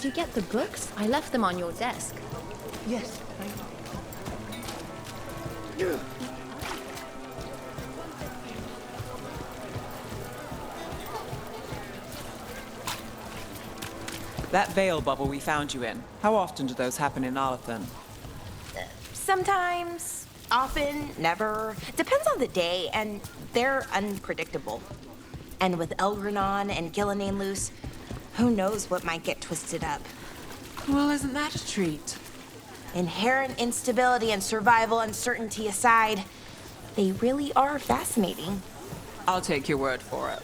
Did you get the books? I left them on your desk. Yes, thank you. That veil bubble we found you in, how often do those happen in Arlathan? Sometimes, often, never. Depends on the day, and they're unpredictable. And with Elgranon and Gillenane loose, who knows what might get twisted up. Well, isn't that a treat? Inherent instability and survival uncertainty aside, they really are fascinating. I'll take your word for it.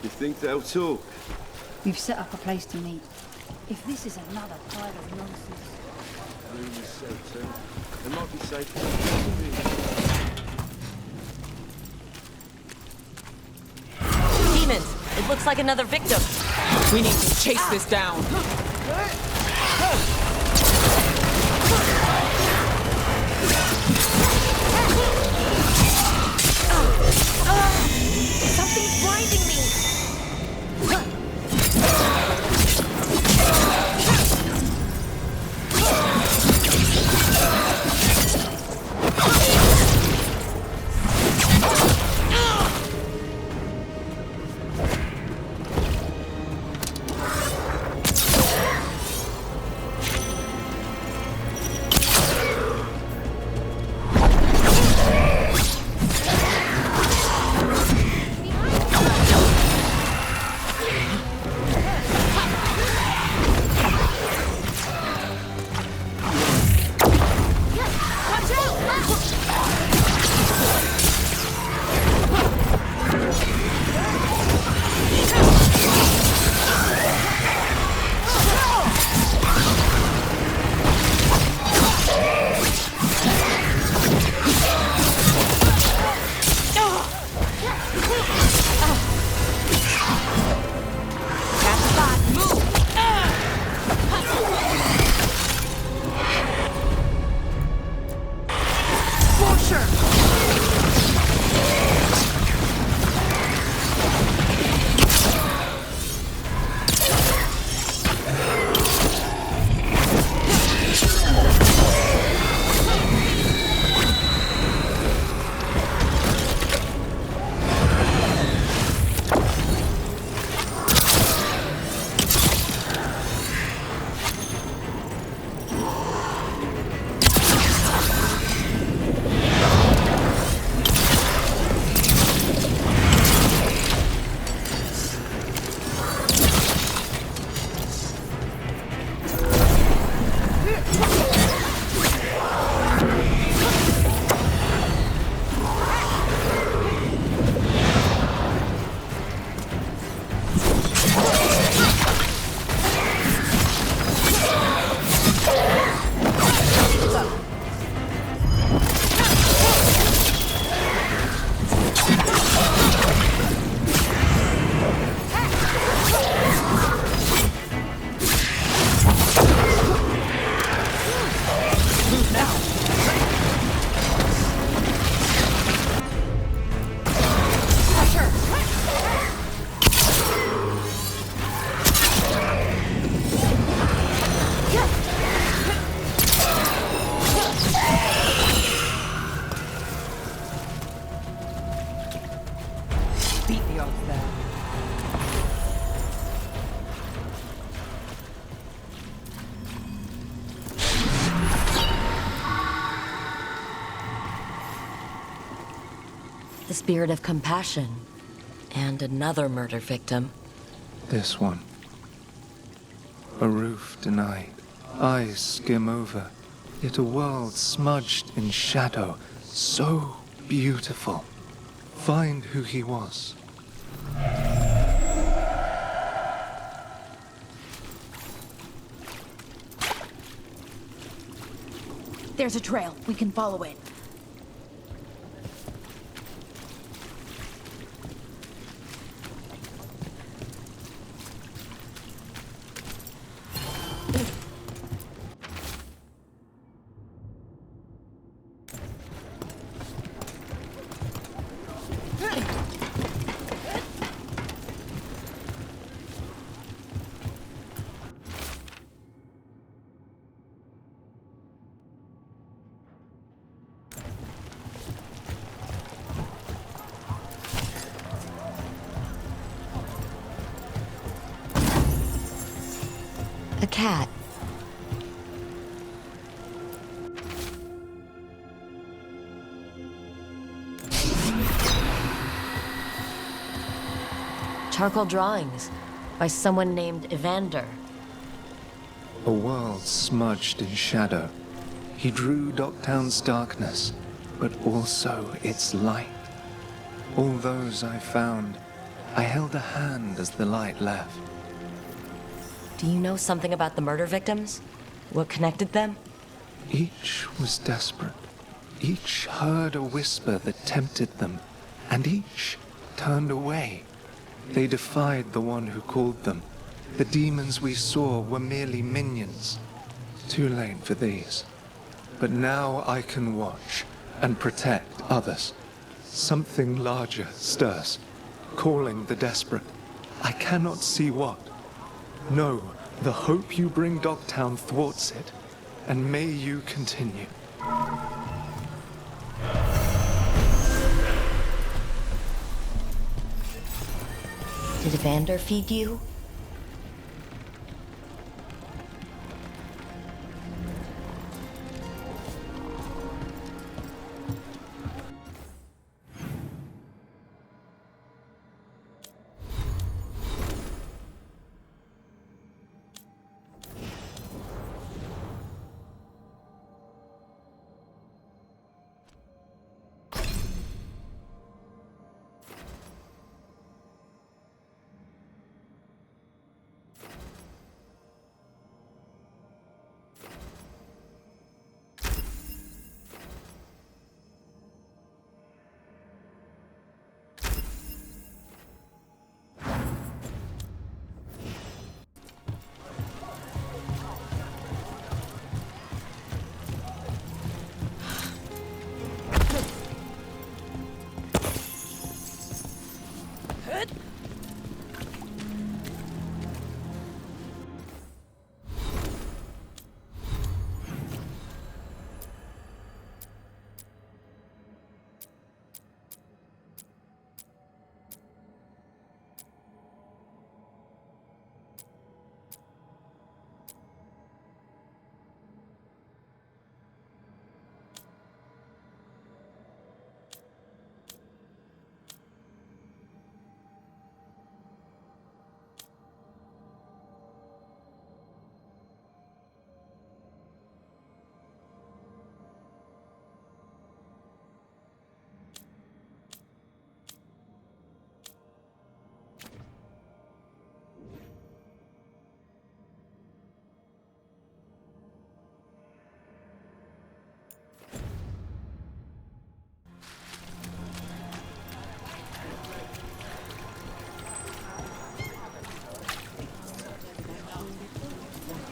You think they'll talk? We've set up a place to meet. If this is another pile of nonsense... Room is so too. It might be safer. Demons! It looks like another victim. We need to chase this down. Something's blinding me! The spirit of compassion. And another murder victim. This one. A roof denied. Eyes skim over. Yet a world smudged in shadow. So beautiful. Find who he was. There's a trail. We can follow it. The cat. Charcoal drawings by someone named Evander. A world smudged in shadow. He drew Docktown's darkness, but also its light. All those I found, I held a hand as the light left. Do you know something about the murder victims? What connected them? Each was desperate. Each heard a whisper that tempted them, and each turned away. They defied the one who called them. The demons we saw were merely minions. Too late for these. But now I can watch and protect others. Something larger stirs, calling the desperate. I cannot see what. No, the hope you bring Dogtown thwarts it, and may you continue. Did Evander feed you?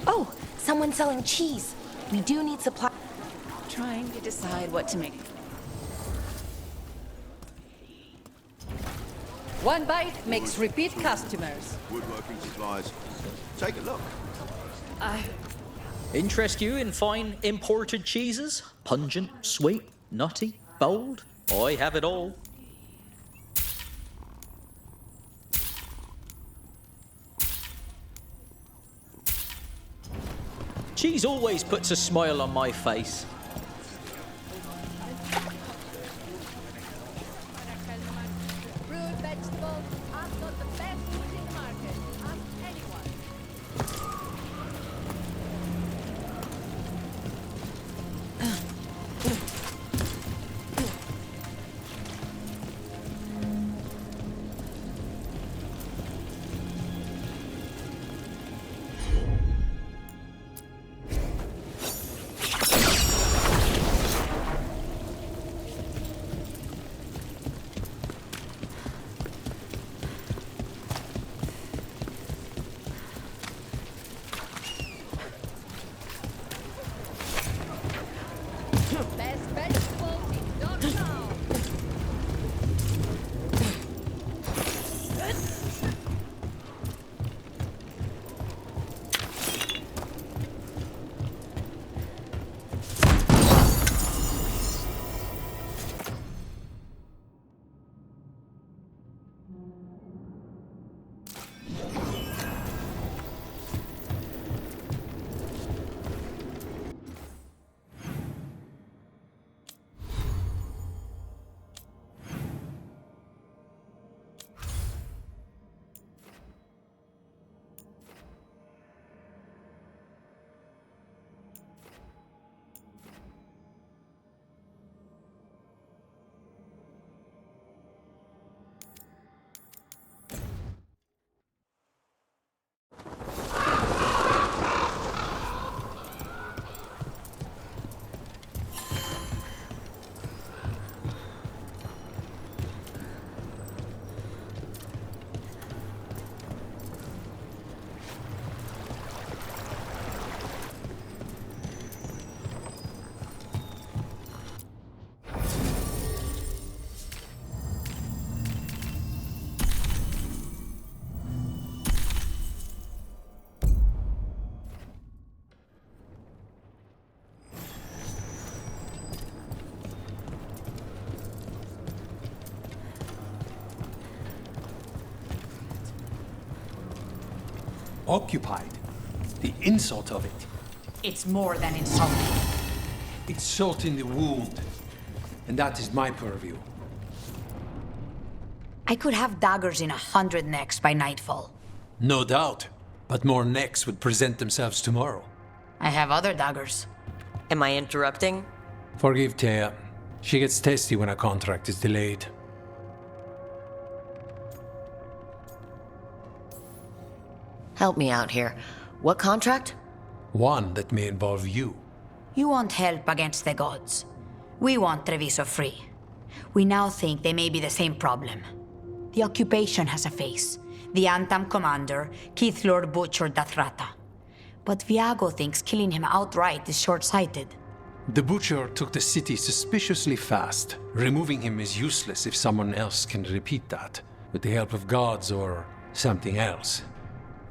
Oh, someone's selling cheese. We do need supply. Trying to decide what to make. One bite makes repeat customers. Woodworking supplies. Take a look. Interest you in fine imported cheeses? Pungent, sweet, nutty, bold? I have it all. Cheese always puts a smile on my face. Fruit, vegetables, I've got the best food in the market. Ask anyone. Occupied. The insult of it. It's more than insulting. It's salt in the wound. And that is my purview. I could have daggers in 100 necks by nightfall. No doubt. But more necks would present themselves tomorrow. I have other daggers. Am I interrupting? Forgive Thea. She gets testy when a contract is delayed. Help me out here. What contract? One that may involve you. You want help against the gods. We want Treviso free. We now think they may be the same problem. The occupation has a face. The Antam commander, Keith Lord Butcher Dathrata. But Viago thinks killing him outright is short-sighted. The Butcher took the city suspiciously fast. Removing him is useless if someone else can repeat that, with the help of gods or something else.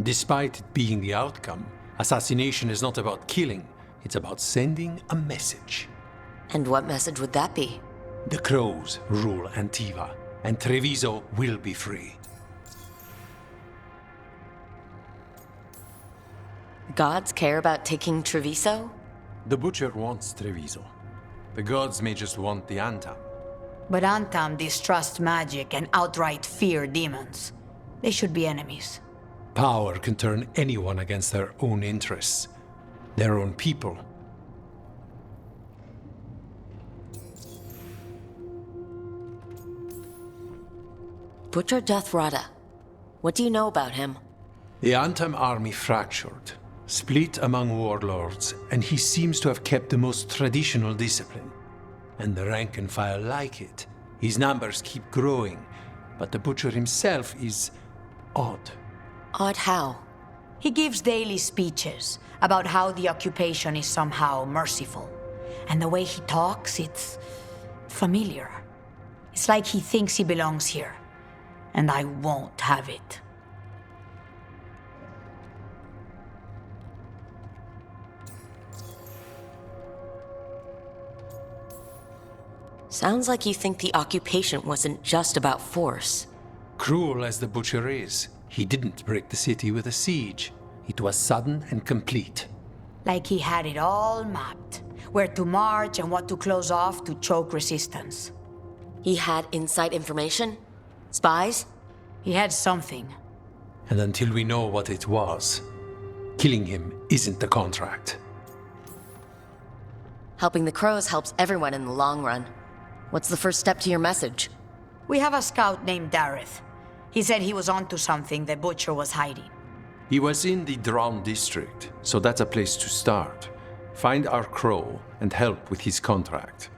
Despite it being the outcome, assassination is not about killing, it's about sending a message. And what message would that be? The crows rule Antiva, and Treviso will be free. Gods care about taking Treviso? The Butcher wants Treviso. The gods may just want the Antam. But Antam distrust magic and outright fear demons. They should be enemies. Power can turn anyone against their own interests, their own people. Butcher Dathrata. What do you know about him? The Antam army fractured, split among warlords, and he seems to have kept the most traditional discipline. And the rank and file like it. His numbers keep growing, but the Butcher himself is odd. Odd how? He gives daily speeches about how the occupation is somehow merciful. And the way he talks, it's familiar. It's like he thinks he belongs here. And I won't have it. Sounds like you think the occupation wasn't just about force. Cruel as the Butcher is, he didn't break the city with a siege. It was sudden and complete. Like he had it all mapped. Where to march and what to close off to choke resistance. He had inside information? Spies? He had something. And until we know what it was, killing him isn't the contract. Helping the crows helps everyone in the long run. What's the first step to your message? We have a scout named Dareth. He said he was onto something the Butcher was hiding. He was in the Drown district, so that's a place to start. Find our crow and help with his contract.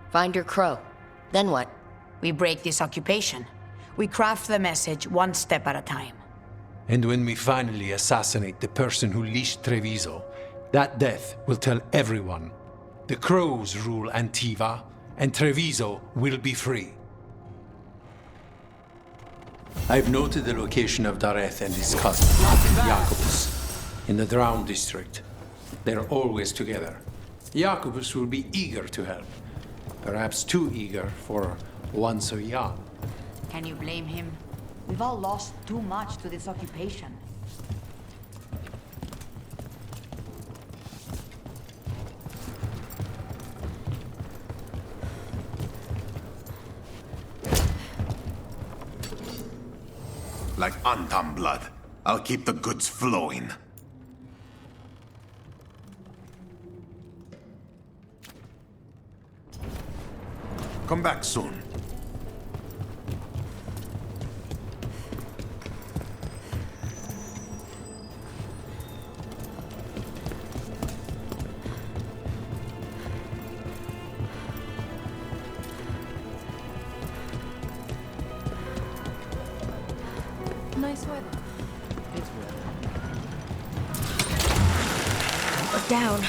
Find your crow. Then what? We break this occupation. We craft the message one step at a time. And when we finally assassinate the person who leashed Treviso, that death will tell everyone. The crows rule Antiva, and Treviso will be free. I've noted the location of Dareth and his cousin, Jacobus, in the Drown district. They're always together. Jacobus will be eager to help. Perhaps too eager for one so young. Can you blame him? We've all lost too much to this occupation. Like Antam blood. I'll keep the goods flowing. Come back soon. Nice weather. It's weather. Look down.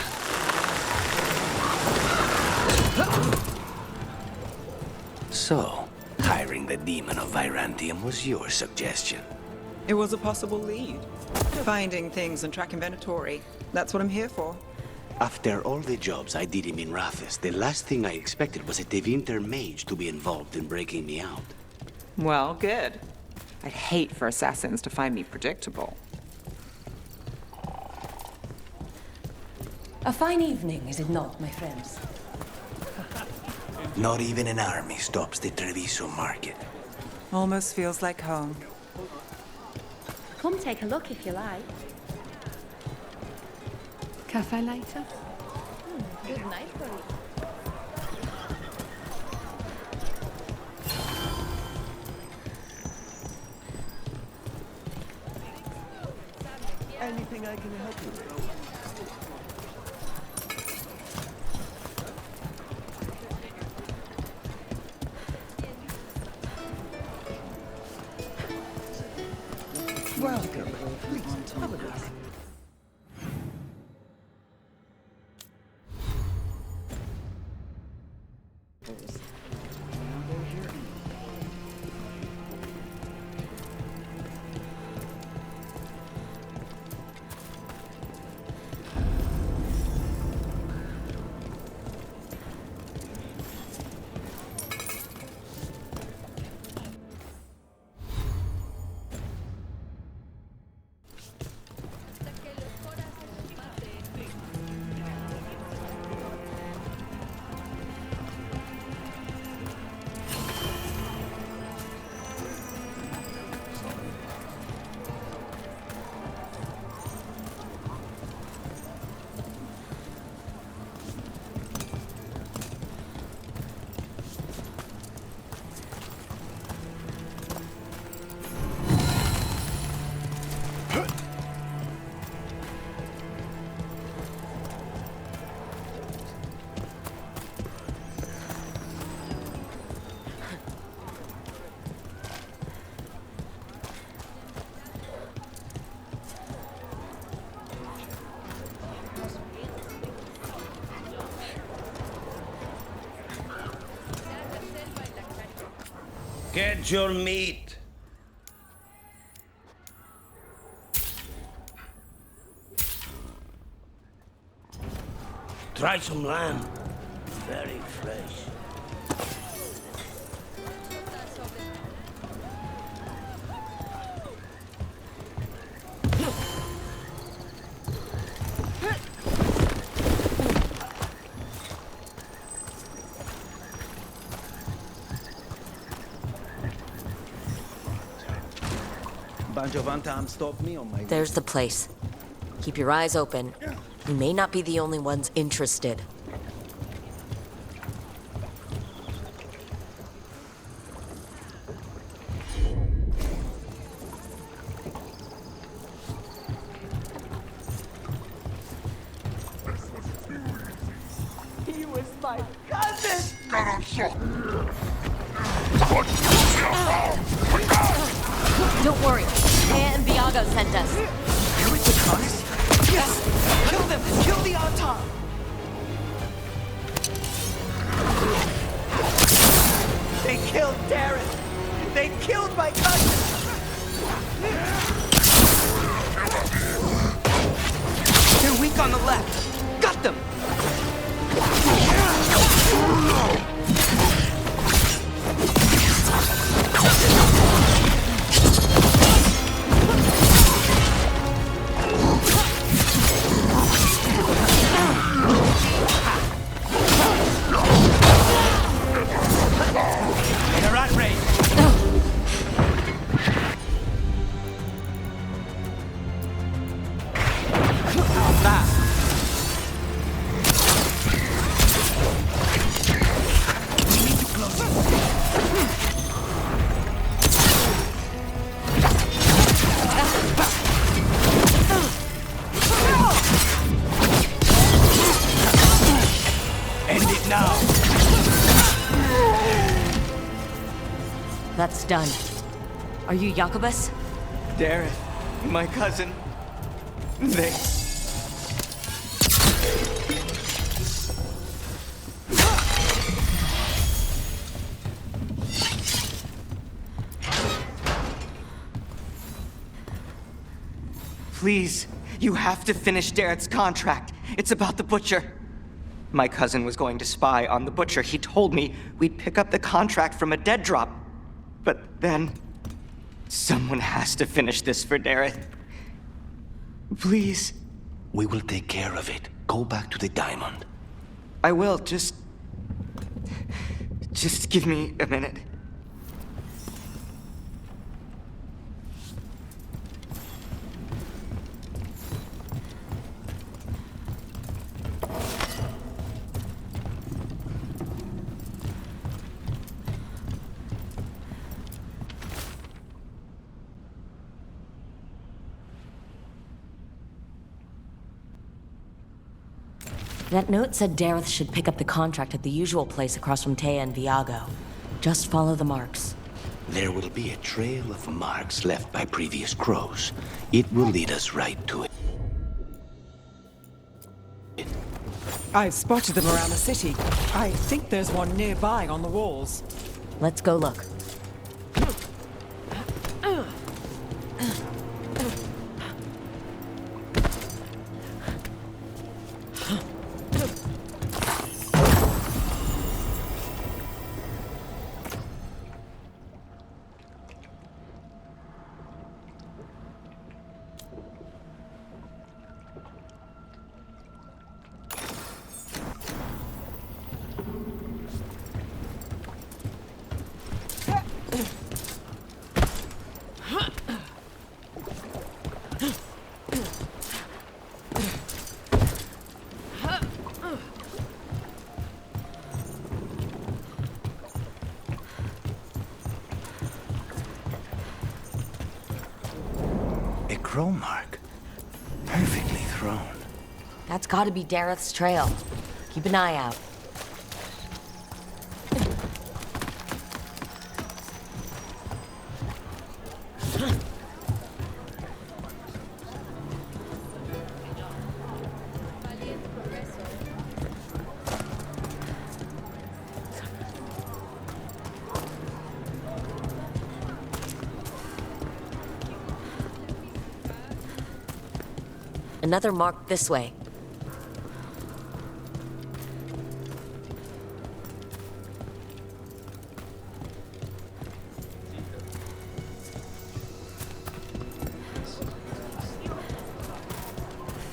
So, hiring the demon of Virantium was your suggestion. It was a possible lead. Finding things and tracking Venatori. That's what I'm here for. After all the jobs I did in Minrathis, the last thing I expected was a Tevinter mage to be involved in breaking me out. Well, good. I'd hate for assassins to find me predictable. A fine evening, is it not, my friends? Not even an army stops the Treviso market. Almost feels like home. Come take a look if you like. Cafe later? Good night for you. Anything I can help you with? Welcome. Please, have a look. Get your meat. Try some lamb. Very fresh. Stop me on my There's the place. Keep your eyes open. We may not be the only ones interested. He was my cousin! Don't worry. Aya and Viago sent us. You're with the cars? Yes! Kill them! Kill the Anton! They killed Darren! They killed my cousin! They're weak on the left! Got them! That's done. Are you Jacobus? Darren, my cousin. They... Please, you have to finish Darrett's contract. It's about the Butcher. My cousin was going to spy on the Butcher. He told me we'd pick up the contract from a dead drop. But then... someone has to finish this for Darrett. Please. We will take care of it. Go back to the diamond. I will, just give me a minute. That note said Dareth should pick up the contract at the usual place across from Taya and Viago. Just follow the marks. There will be a trail of marks left by previous crows. It will lead us right to it. I've spotted them around the city. I think there's one nearby on the walls. Let's go look. A crow mark. Perfectly thrown. That's gotta be Dareth's trail. Keep an eye out. Another mark this way.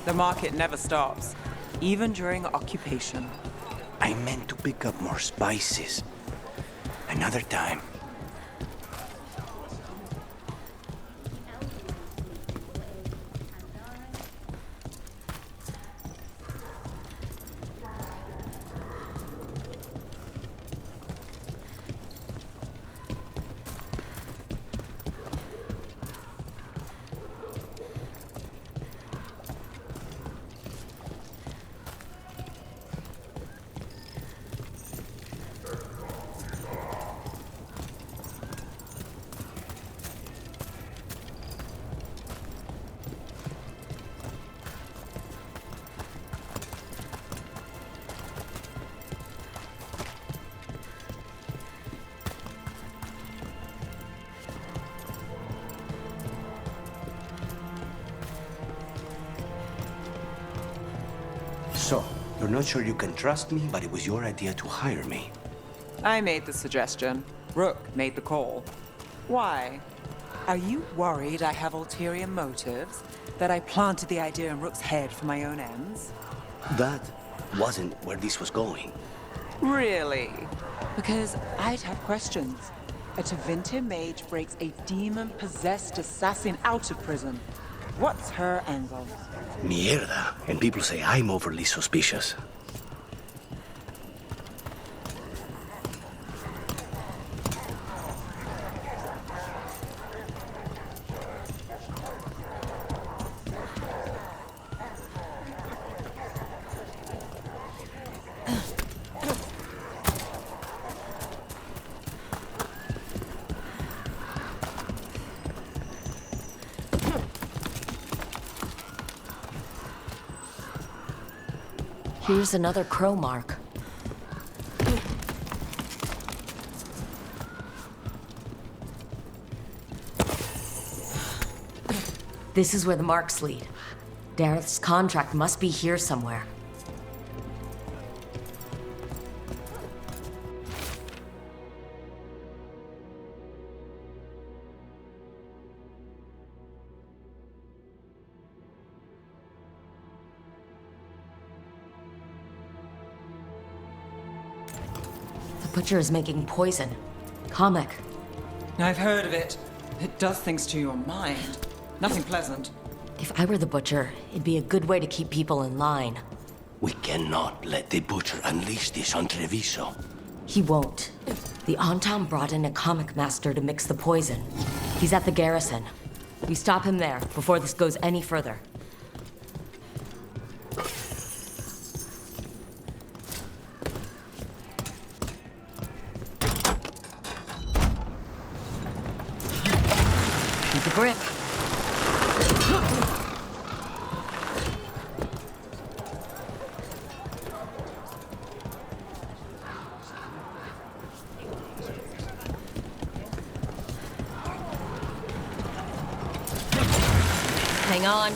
The market never stops, even during occupation. I meant to pick up more spices. Another time. So, you're not sure you can trust me, but it was your idea to hire me. I made the suggestion. Rook made the call. Why? Are you worried I have ulterior motives? That I planted the idea in Rook's head for my own ends? That wasn't where this was going. Really? Because I'd have questions. A Tevinter mage breaks a demon-possessed assassin out of prison. What's her angle? Mierda. And people say I'm overly suspicious. Here's another crow mark. This is where the marks lead. Dareth's contract must be here somewhere. Butcher is making poison. Comic. I've heard of it. It does things to your mind. Nothing pleasant. If I were the Butcher, it'd be a good way to keep people in line. We cannot let the Butcher unleash this on Treviso. He won't. The Antam brought in a comic master to mix the poison. He's at the garrison. We stop him there before this goes any further. Keep the grip. Hang on.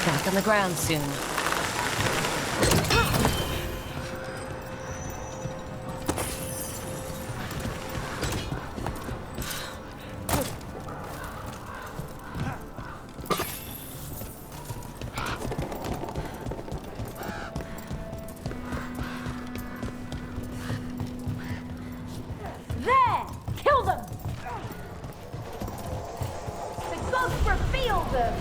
Back on the ground soon. There! Kill them! The ghosts reveal them!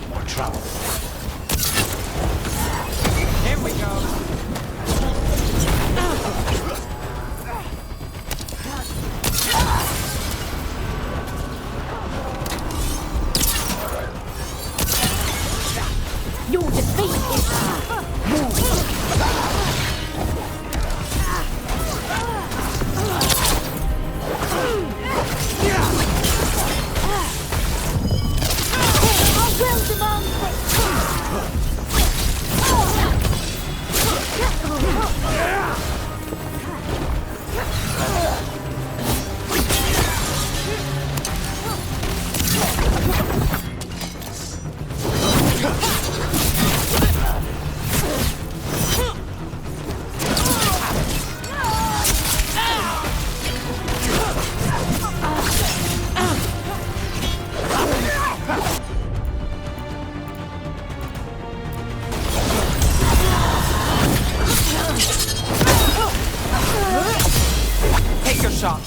More trouble. Here we go. Your defeat is I will demand Take your shot.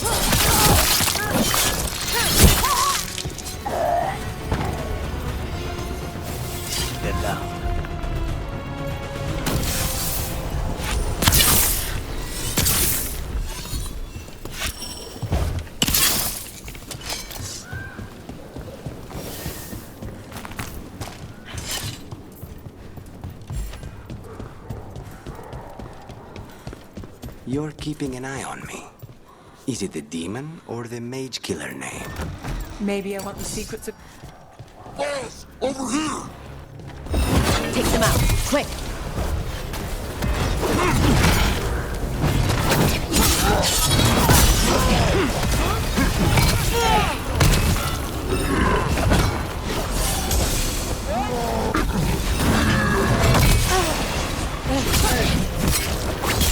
Get down. You're keeping an eye on me. Is it the demon or the mage killer name? Maybe I want the secrets of... Boss, over here! Take them out, quick!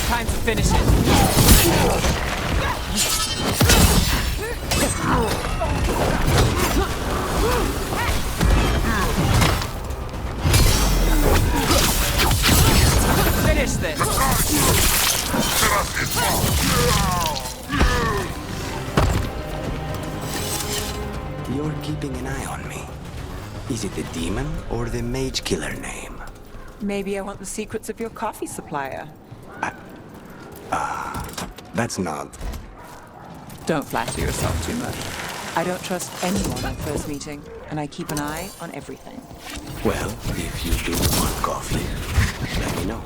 Time to finish it. Finish this. You're keeping an eye on me. Is it the demon or the mage killer name? Maybe I want the secrets of your coffee supplier. That's not. Don't flatter yourself too much. I don't trust anyone on first meeting, and I keep an eye on everything. Well, if you do want coffee, let me know.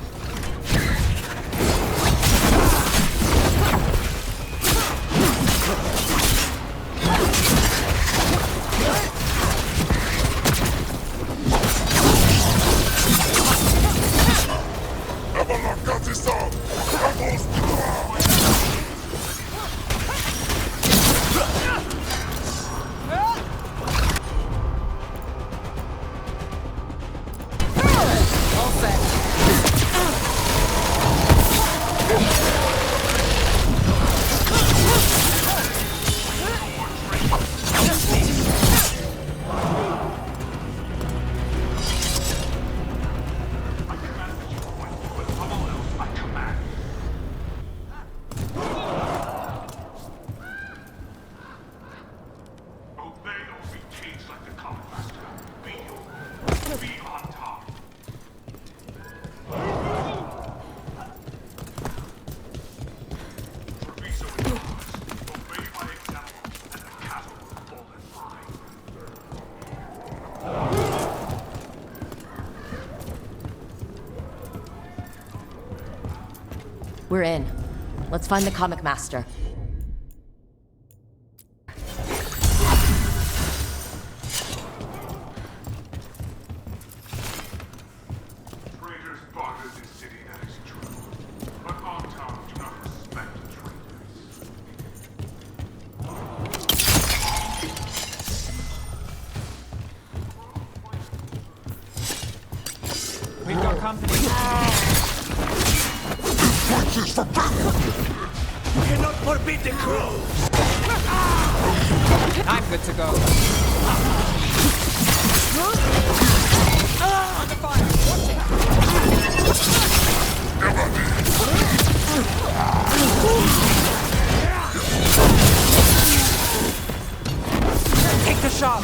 We're in. Let's find the comic master. Traitors bother this city, that is true. But Artown do not respect traitors. We've got company. Watchers for We cannot forbid the crows! I'm good to go. Under fire! Watch it! Take the shot!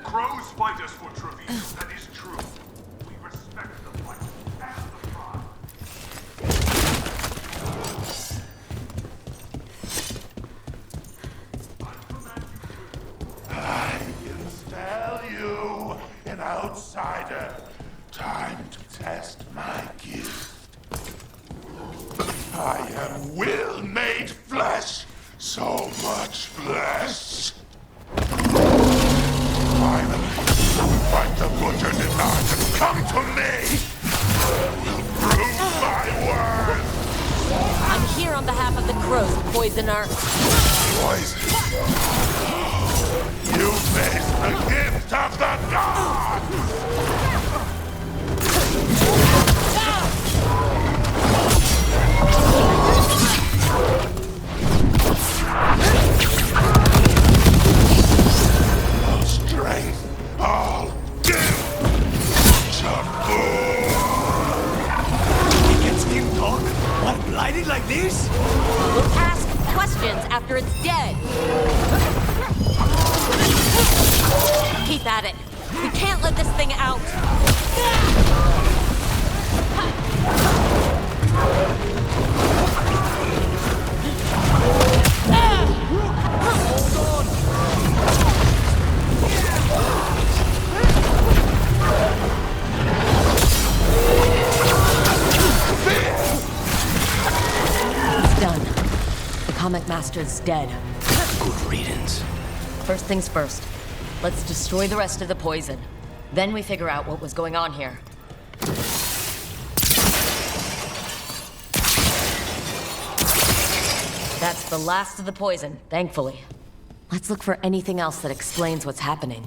Crows fight us for Treviso, that is true. We respect the fight and the pride. I install you, an outsider. Time to test my gift. I am will made flesh. So much flesh. Finally, fight the butcher denied and come to me! I will prove my worth! I'm here on behalf of the crows, poisoner. Poison? You face the gift of the gods! Strength, I'll give to fool! He can still talk while blinded like this? We'll ask questions after it's dead. Keep at it. We can't let this thing out. It's done. The comic master's dead. Good riddance. First things first. Let's destroy the rest of the poison. Then we figure out what was going on here. That's the last of the poison, thankfully. Let's look for anything else that explains what's happening.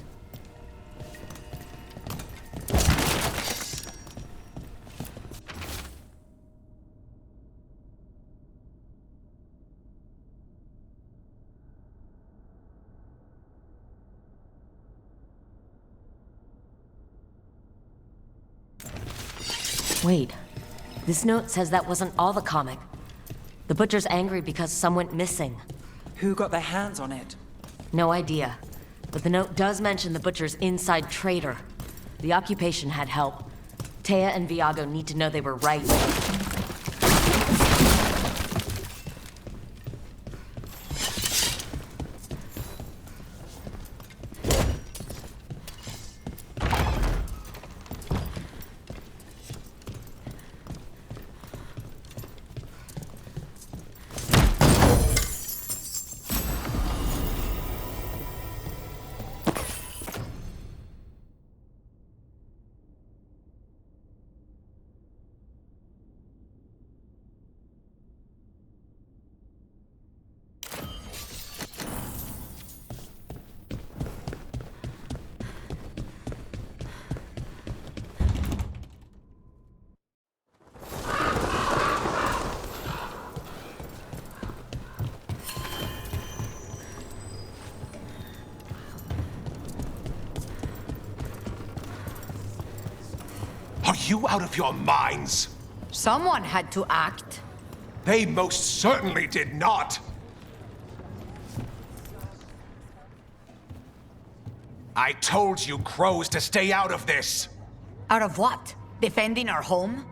Wait, this note says that wasn't all the comic. The butcher's angry because some went missing. Who got their hands on it? No idea. But the note does mention the butcher's inside traitor. The occupation had help. Taya and Viago need to know they were right. you out of your minds? Someone had to act. They most certainly did not! I told you crows to stay out of this! Out of what? Defending our home?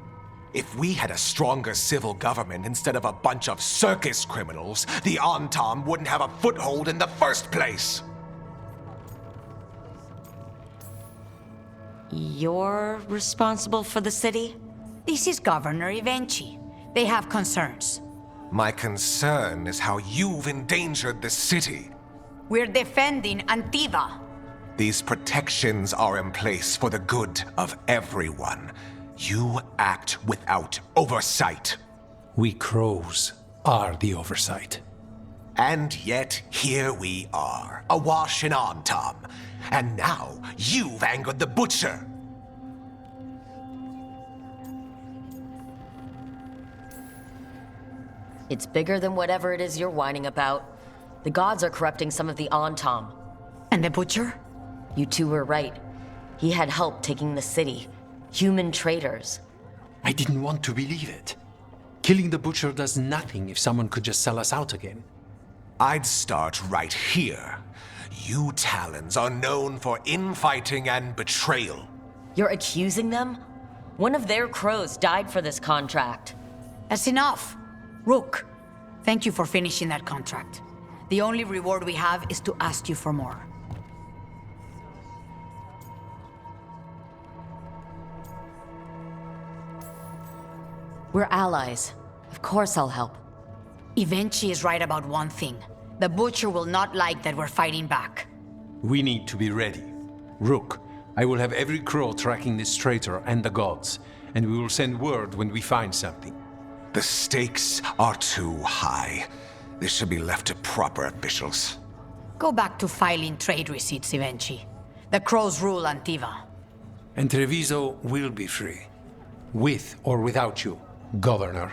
If we had a stronger civil government instead of a bunch of circus criminals, the Antam wouldn't have a foothold in the first place! You're responsible for the city? This is Governor Evenchi. They have concerns. My concern is how you've endangered the city. We're defending Antiva. These protections are in place for the good of everyone. You act without oversight. We crows are the oversight. And yet, here we are, awash in Antam. And now, you've angered the Butcher. It's bigger than whatever it is you're whining about. The gods are corrupting some of the Antam. And the Butcher? You two were right. He had help taking the city. Human traitors. I didn't want to believe it. Killing the Butcher does nothing if someone could just sell us out again. I'd start right here. You Talons are known for infighting and betrayal. You're accusing them? One of their crows died for this contract. That's enough. Rook, thank you for finishing that contract. The only reward we have is to ask you for more. We're allies. Of course I'll help. Evenchi is right about one thing. The Butcher will not like that we're fighting back. We need to be ready. Rook, I will have every crow tracking this traitor and the gods, and we will send word when we find something. The stakes are too high. This should be left to proper officials. Go back to filing trade receipts, Evenchi. The crows rule Antiva. And Treviso will be free. With or without you, Governor.